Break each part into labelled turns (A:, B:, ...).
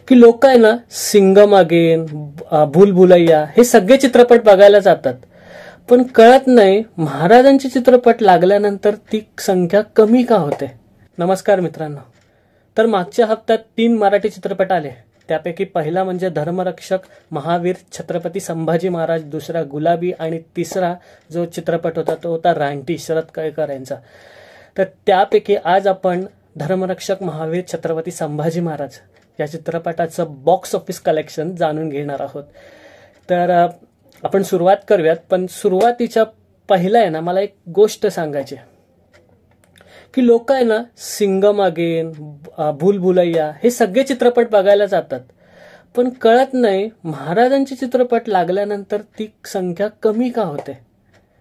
A: की लोक आहे ना सिंगम अगेन, भूल भुलैया हे सगळे चित्रपट बघायला जातात, पण कळत नाही महाराजांचे चित्रपट लागल्यानंतर ती संख्या कमी का होते. नमस्कार मित्रांनो. तर मागच्या हप्त्यात 3 मराठी चित्रपट आले. त्यापैकी पहिला म्हणजे धर्मरक्षक महावीर छत्रपती संभाजी महाराज, दुसरा गुलाबी आणि तिसरा जो चित्रपट होता तो होता रानटी शरद कळकर यांचा. तर त्यापैकी आज आपण धर्मरक्षक महावीर छत्रपती संभाजी महाराज या चित्रपटाचं बॉक्स ऑफिस कलेक्शन जाणून घेणार आहोत. तर आपण सुरुवात करूयात, पण सुरुवातीच्या पहिला आहे ना मला एक गोष्ट सांगायची की लोक आहे ना सिंगम अगेन, भूल भुलैया हे सगळे चित्रपट बघायला जातात, पण कळत नाही महाराजांचे चित्रपट लागल्यानंतर ती संख्या कमी का होते.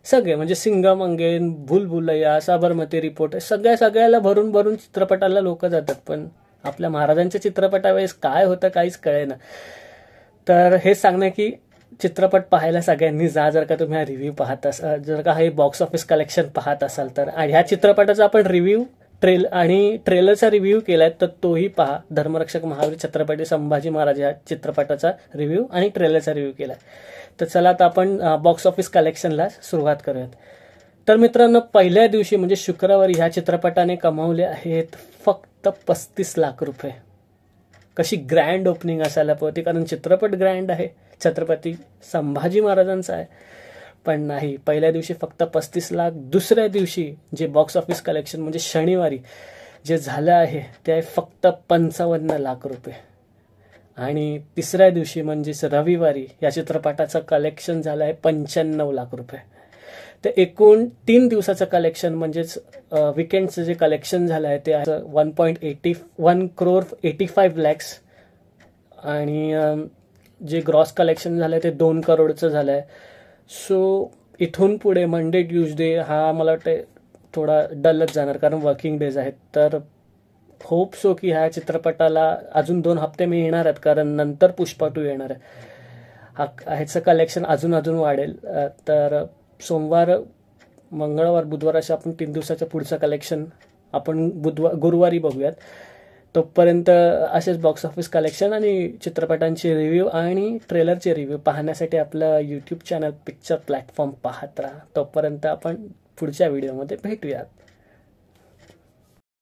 A: सगळे म्हणजे सिंगम अगेन, भूल भुलैया, साबरमती रिपोर्ट सगळ्याला भरून भरून चित्रपटाला लोक जातात, पण आपल्या महाराजांच्या चित्रपटावेळेस काय होतं काहीच कळेना. तर हे सांगणं की चित्रपट पाहायला सगळ्यांनी जा, जर का तुम्ही हा रिव्ह्यू पाहत असाल, जर का हे बॉक्स ऑफिस कलेक्शन पाहत असाल तर. आणि ह्या चित्रपटाचा आपण रिव्ह्यू आणि ट्रेलरचा रिव्ह्यू केलाय, तर तोही पहा. धर्मरक्षक महावीर छत्रपती संभाजी महाराज या चित्रपटाचा रिव्ह्यू आणि ट्रेलरचा रिव्ह्यू केलाय. तर चला आता आपण बॉक्स ऑफिस कलेक्शनला सुरुवात करूयात. तर मित्रांनो, पहिल्या दिवशी म्हणजे शुक्रवारी ह्या चित्रपटाने कमावले आहेत फक्त 35 लाख रुपये. कशी ग्रँड ओपनिंग असायला पाहिजे, कारण चित्रपट ग्रँड आहे, छत्रपती संभाजी महाराजांचा आहे, पण नाही. पहिल्या दिवशी फक्त 35 लाख. दुसऱ्या दिवशी जे बॉक्स ऑफिस कलेक्शन म्हणजे शनिवारी जे झालं आहे ते आहे फक्त 55 लाख रुपये. आणि तिसऱ्या दिवशी म्हणजेच रविवारी या चित्रपटाचं कलेक्शन झालं आहे 95 लाख रुपये. तर एकूण 3 दिवसाचं कलेक्शन म्हणजेच विकेंडचं जे कलेक्शन झालं आहे ते 1 crore 85 lakhs. आणि जे ग्रॉस कलेक्शन झालं आहे ते 2 करोडचं झालं आहे. सो इथून पुढे मंडे ट्यूजडे हा मला वाटतं थोडा डलच जाणार, कारण वर्किंग डेज आहेत. तर होप सो की ह्या चित्रपटाला अजून 2 हप्ते मी येणार आहेत, कारण नंतर पुष्पा 2 येणार आहे. ह्याचं कलेक्शन अजून वाढेल. तर सोमवार, मंगळवार, बुधवार अशा आपण 3 दिवसाचं पुढचं कलेक्शन आपण गुरुवारी बघूयात. तोपर्यंत असेच बॉक्स ऑफिस कलेक्शन आणि चित्रपटांचे रिव्ह्यू आणि ट्रेलरचे रिव्ह्यू पाहण्यासाठी आपलं यूट्यूब चॅनल पिक्चर प्लॅटफॉर्म पाहत राहा. तोपर्यंत आपण पुढच्या व्हिडिओमध्ये भेटूयात.